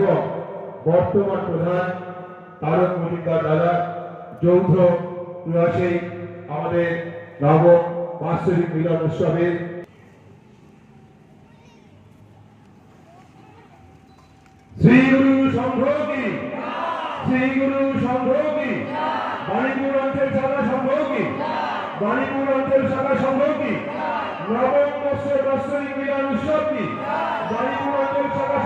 এবং বর্তমান প্রধান তারক মজুমদার দাদা যৌথ প্রয়াসে আমাদের নবম বাৎসরিক মিলন উৎসবের শ্রী গুরু সংঘ কি, শ্রী গুরু সংঘ কি, বাণীপুর অঞ্চল শাখা সংঘ কি, বাণীপুর অঞ্চল শাখা সংঘ কি, নবম বাৎসরিক মিলন উৎসব কি, বাণীপুর অঞ্চল শাখা